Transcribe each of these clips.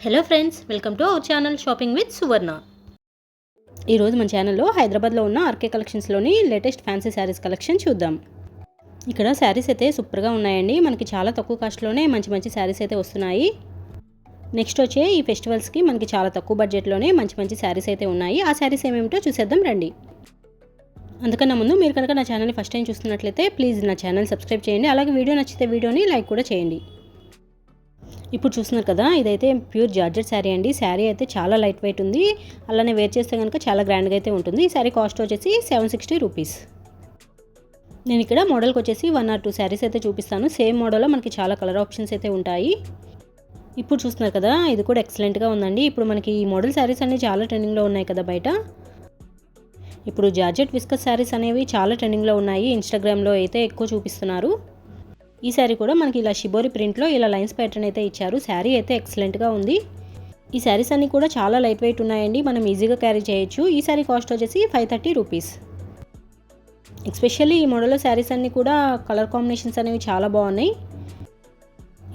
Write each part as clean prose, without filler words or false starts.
Hello friends, welcome to our channel shopping with Suvarna. ఈరోజు మన ఛానల్లో హైదరాబాద్లో ఉన్న ఆర్కే కలెక్షన్స్లోని లేటెస్ట్ ఫ్యాన్సీ శారీస్ కలెక్షన్ చూద్దాం. ఇక్కడ శారీస్ అయితే సూపర్గా ఉన్నాయండి. మనకి చాలా తక్కువ కాస్ట్లోనే మంచి మంచి శారీస్ అయితే వస్తున్నాయి. నెక్స్ట్ వచ్చే ఈ ఫెస్టివల్స్కి మనకి చాలా తక్కువ బడ్జెట్లోనే మంచి మంచి శారీస్ అయితే ఉన్నాయి. ఆ శారీస్ ఏమేమిటో చూసేద్దాం రండి. అందుకన్నా ముందు మీరు కనుక నా ఛానల్ని ఫస్ట్ టైం చూస్తున్నట్లయితే ప్లీజ్ నా ఛానల్ సబ్స్క్రైబ్ చేయండి. అలాగే వీడియో నచ్చితే వీడియోని లైక్ కూడా చేయండి. ఇప్పుడు చూస్తున్నారు కదా, ఇదైతే ప్యూర్ జార్జెట్ శారీ అండి. శారీ అయితే చాలా లైట్ వెయిట్ ఉంది. అలానే వేర్ చేస్తే కనుక చాలా గ్రాండ్గా అయితే ఉంటుంది. ఈ శారీ కాస్ట్ వచ్చేసి 760 రూపీస్. నేను ఇక్కడ మోడల్కి వచ్చేసి 1 or 2 శారీస్ అయితే చూపిస్తాను. సేమ్ మోడల్లో మనకి చాలా కలర్ ఆప్షన్స్ అయితే ఉంటాయి. ఇప్పుడు చూస్తున్నారు కదా, ఇది కూడా ఎక్సలెంట్గా ఉందండి. ఇప్పుడు మనకి ఈ మోడల్ శారీస్ అన్నీ చాలా ట్రెండింగ్లో ఉన్నాయి కదా బయట. ఇప్పుడు జార్జెట్ విస్కస్ శారీస్ అనేవి చాలా ట్రెండింగ్లో ఉన్నాయి. ఇన్స్టాగ్రామ్లో అయితే ఎక్కువ చూపిస్తున్నారు. ఈ శారీ కూడా మనకి ఇలా షిబోరి ప్రింట్లో ఇలా లైన్స్ ప్యాటర్న్ అయితే ఇచ్చారు. శారీ అయితే ఎక్సలెంట్గా ఉంది. ఈ శారీస్ అన్నీ కూడా చాలా లైట్ వెయిట్ ఉన్నాయండి. మనం ఈజీగా క్యారీ చేయొచ్చు. ఈ శారీ కాస్ట్ వచ్చేసి 530 రూపీస్. ఎస్పెషల్లీ ఈ మోడల్లో శారీస్ అన్నీ కూడా కలర్ కాంబినేషన్స్ అనేవి చాలా బాగున్నాయి.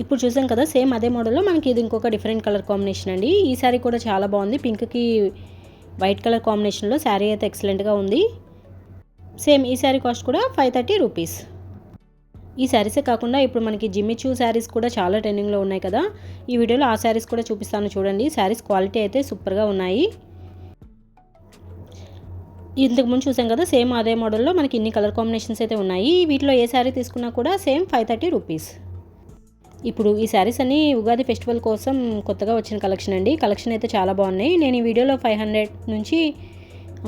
ఇప్పుడు చూసాం కదా, సేమ్ అదే మోడల్లో మనకి ఇది ఇంకొక డిఫరెంట్ కలర్ కాంబినేషన్ అండి. ఈ శారీ కూడా చాలా బాగుంది. పింక్కి వైట్ కలర్ కాంబినేషన్లో శారీ అయితే ఎక్సలెంట్గా ఉంది. సేమ్ ఈ శారీ కాస్ట్ కూడా 530 రూపీస్. ఈ శారీసే కాకుండా ఇప్పుడు మనకి జిమ్మిచూ శారీస్ కూడా చాలా ట్రెండింగ్లో ఉన్నాయి కదా. ఈ వీడియోలో ఆ శారీస్ కూడా చూపిస్తాను చూడండి. శారీస్ క్వాలిటీ అయితే సూపర్గా ఉన్నాయి. ఇంతకుముందు చూసాం కదా, సేమ్ అదే మోడల్లో మనకి ఇన్ని కలర్ కాంబినేషన్స్ అయితే ఉన్నాయి. వీటిలో ఏ శారీ తీసుకున్నా కూడా సేమ్ 530 రూపీస్. ఇప్పుడు ఈ శారీస్ అన్ని ఉగాది ఫెస్టివల్ కోసం కొత్తగా వచ్చిన కలెక్షన్ అండి. కలెక్షన్ అయితే చాలా బాగున్నాయి. నేను ఈ వీడియోలో 500 నుంచి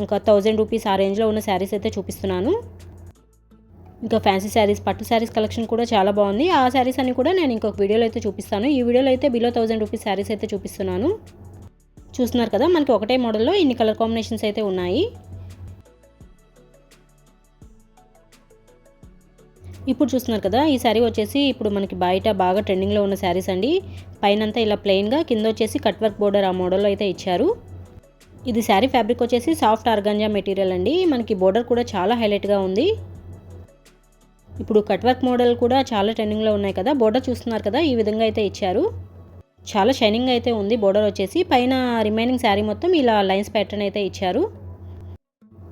ఇంకా 1000 రూపీస్ ఆ రేంజ్లో ఉన్న శారీస్ అయితే చూపిస్తున్నాను. ఇంకా ఫ్యాన్సీ శారీస్, పట్టు శారీస్ కలెక్షన్ కూడా చాలా బాగుంది. ఆ శారీస్ అన్ని కూడా నేను ఇంకొక వీడియోలో అయితే చూపిస్తాను. ఈ వీడియోలో అయితే బిలో 1000 రూపీస్ శారీస్ అయితే చూపిస్తున్నాను. చూస్తున్నారు కదా, మనకి ఒకటే మోడల్లో ఇన్ని కలర్ కాంబినేషన్స్ అయితే ఉన్నాయి. ఇప్పుడు చూస్తున్నారు కదా, ఈ శారీ వచ్చేసి ఇప్పుడు మనకి బయట బాగా ట్రెండింగ్లో ఉన్న శారీస్ అండి. పైనంతా ఇలా ప్లెయిన్గా, కింద వచ్చేసి కట్ వర్క్ బోర్డర్ ఆ మోడల్లో అయితే ఇచ్చారు. ఇది శారీ ఫ్యాబ్రిక్ వచ్చేసి సాఫ్ట్ ఆర్గాంజా మెటీరియల్ అండి. మనకి బోర్డర్ కూడా చాలా హైలైట్గా ఉంది. ఇప్పుడు కట్ వర్క్ మోడల్ కూడా చాలా ట్రెండింగ్లో ఉన్నాయి కదా. బోర్డర్ చూస్తున్నారు కదా, ఈ విధంగా అయితే ఇచ్చారు. చాలా షైనింగ్ అయితే ఉంది బోర్డర్ వచ్చేసి. పైన రిమైనింగ్ శారీ మొత్తం ఇలా లైన్స్ ప్యాటర్న్ అయితే ఇచ్చారు.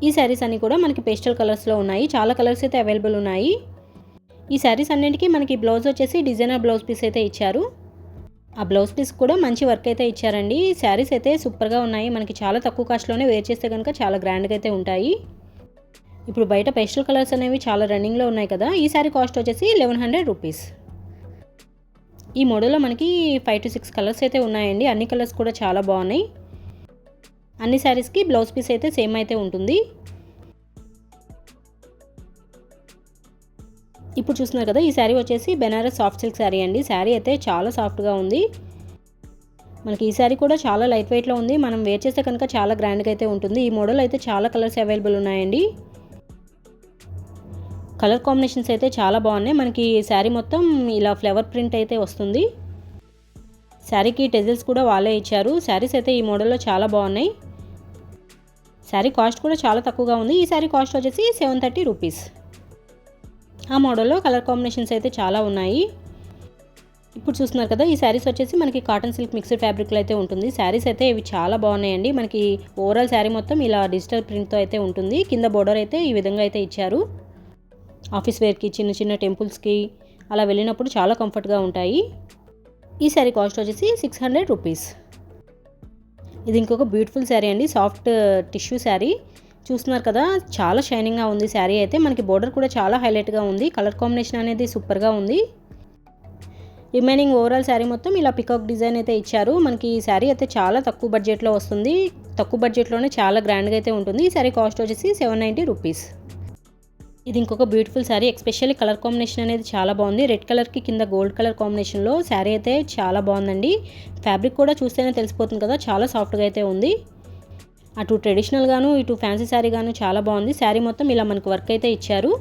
ఈ శారీస్ అన్నీ కూడా మనకి పేస్టల్ కలర్స్లో ఉన్నాయి. చాలా కలర్స్ అయితే అవైలబుల్ ఉన్నాయి. ఈ శారీస్ అన్నింటికి మనకి బ్లౌజ్ వచ్చేసి డిజైనర్ బ్లౌజ్ పీస్ అయితే ఇచ్చారు. ఆ బ్లౌజ్ పీస్ కూడా మంచి వర్క్ అయితే ఇచ్చారండి. శారీస్ అయితే సూపర్గా ఉన్నాయి. మనకి చాలా తక్కువ కాస్ట్లోనే వేర్ చేస్తే కనుక చాలా గ్రాండ్గా అయితే ఉంటాయి. ఇప్పుడు బయట పేస్టల్ కలర్స్ అనేవి చాలా రన్నింగ్లో ఉన్నాయి కదా. ఈ శారీ కాస్ట్ వచ్చేసి 1100 రూపీస్. ఈ మోడల్లో మనకి 5 to 6 కలర్స్ అయితే ఉన్నాయండి. అన్ని కలర్స్ కూడా చాలా బాగున్నాయి. అన్ని శారీస్కి బ్లౌజ్ పీస్ అయితే సేమ్ అయితే ఉంటుంది. ఇప్పుడు చూస్తున్నారు కదా, ఈ శారీ వచ్చేసి బెనారస్ సాఫ్ట్ సిల్క్ శారీ అండి. శారీ అయితే చాలా సాఫ్ట్గా ఉంది. మనకి ఈ శారీ కూడా చాలా లైట్ వెయిట్లో ఉంది. మనం వేర్ చేస్తే కనుక చాలా గ్రాండ్గా అయితే ఉంటుంది. ఈ మోడల్ అయితే చాలా కలర్స్ అవైలబుల్ ఉన్నాయండి. కలర్ కాంబినేషన్స్ అయితే చాలా బాగున్నాయి. మనకి శారీ మొత్తం ఇలా ఫ్లవర్ ప్రింట్ అయితే వస్తుంది. శారీకి టెజిల్స్ కూడా వాళ్ళే ఇచ్చారు. శారీస్ అయితే ఈ మోడల్లో చాలా బాగున్నాయి. శారీ కాస్ట్ కూడా చాలా తక్కువగా ఉంది. ఈ శారీ కాస్ట్ వచ్చేసి 730 రూపీస్. ఆ మోడల్లో కలర్ కాంబినేషన్స్ అయితే చాలా ఉన్నాయి. ఇప్పుడు చూస్తున్నారు కదా, ఈ శారీస్ వచ్చేసి మనకి కాటన్ సిల్క్ మిక్స్డ్ ఫ్యాబ్రిక్లో అయితే ఉంటుంది. శారీస్ అయితే ఇవి చాలా బాగున్నాయండి. మనకి ఓవరాల్ శారీ మొత్తం ఇలా డిజిటల్ ప్రింట్తో అయితే ఉంటుంది. కింద బోర్డర్ అయితే ఈ విధంగా అయితే ఇచ్చారు. ఆఫీస్ వేర్కి, చిన్న చిన్న టెంపుల్స్కి అలా వెళ్ళినప్పుడు చాలా కంఫర్ట్గా ఉంటాయి. ఈ శారీ కాస్ట్ వచ్చేసి 600 రూపీస్. ఇది ఇంకొక బ్యూటిఫుల్ శారీ అండి. Soft tissue sari. చూస్తున్నారు కదా, చాలా షైనింగ్గా ఉంది శారీ అయితే. మనకి బోర్డర్ కూడా చాలా హైలైట్గా ఉంది. కలర్ కాంబినేషన్ అనేది సూపర్గా ఉంది. రిమైనింగ్ ఓవరాల్ శారీ మొత్తం ఇలా పికాక్ డిజైన్ అయితే ఇచ్చారు. మనకి ఈ శారీ అయితే చాలా తక్కువ బడ్జెట్లో వస్తుంది. తక్కువ బడ్జెట్లోనే చాలా గ్రాండ్గా అయితే ఉంటుంది. ఈ శారీ కాస్ట్ వచ్చేసి 790 రూపీస్. ఇది ఇంకొక beautiful sari. Especially colour combination అనేది చాలా బాగుంది. రెడ్ కలర్కి కింద గోల్డ్ కలర్ కాంబినేషన్లో శారీ అయితే చాలా బాగుందండి. ఫ్యాబ్రిక్ కూడా చూస్తేనే తెలిసిపోతుంది కదా, చాలా సాఫ్ట్గా అయితే ఉంది. అటు ట్రెడిషనల్గాను ఇటు ఫ్యాన్సీ శారీ గాను చాలా బాగుంది. శారీ మొత్తం ఇలా మనకు వర్క్ అయితే ఇచ్చారు.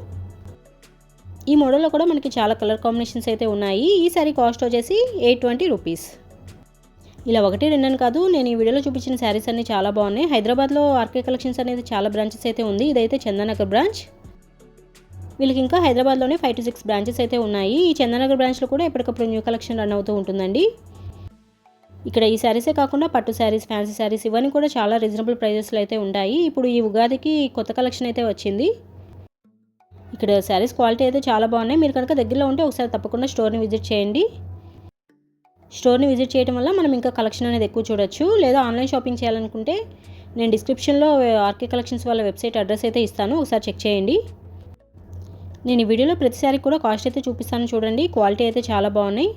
ఈ మోడల్లో కూడా మనకి చాలా కలర్ కాంబినేషన్స్ అయితే ఉన్నాయి. ఈ శారీ కాస్ట్ వచ్చేసి 820 రూపీస్. ఇలా ఒకటి రెండని కాదు, నేను ఈ వీడియోలో చూపించిన శారీస్ అన్నీ చాలా బాగున్నాయి. హైదరాబాద్లో ఆర్కే కలెక్షన్స్ అనేది చాలా బ్రాంచెస్ అయితే ఉంది. ఇదైతే చందానగర్ బ్రాంచ్. వీళ్ళకి ఇంకా హైదరాబాద్లోనే 5 to 6 బ్రాంచెస్ అయితే ఉన్నాయి. ఈ చందానగర్ బ్రాంచ్లో కూడా ఎప్పటికప్పుడు న్యూ కలెక్షన్ రన్ అవుతూ ఉంటుందండి. ఇక్కడ ఈ శారీసే కాకుండా పట్టు శారీస్, ఫ్యాన్సీ శారీస్ ఇవన్నీ కూడా చాలా రీజనబుల్ ప్రైజెస్లో అయితే ఉంటాయి. ఇప్పుడు ఈ ఉగాదికి కొత్త కలెక్షన్ అయితే వచ్చింది. ఇక్కడ శారీస్ క్వాలిటీ అయితే చాలా బాగున్నాయి. మీరు కనుక దగ్గరలో ఉంటే ఒకసారి తప్పకుండా స్టోర్ని విజిట్ చేయండి. స్టోర్ని విజిట్ చేయడం వల్ల మనం ఇంకా కలెక్షన్ అనేది ఎక్కువ చూడొచ్చు. లేదా ఆన్లైన్ షాపింగ్ చేయాలనుకుంటే నేను డిస్క్రిప్షన్లో ఆర్కే కలెక్షన్స్ వాళ్ళ వెబ్సైట్ అడ్రస్ అయితే ఇస్తాను, ఒకసారి చెక్ చేయండి. నేను ఈ వీడియోలో ప్రతిసారి కూడా కాస్ట్ అయితే చూపిస్తాను చూడండి. క్వాలిటీ అయితే చాలా బాగున్నాయి.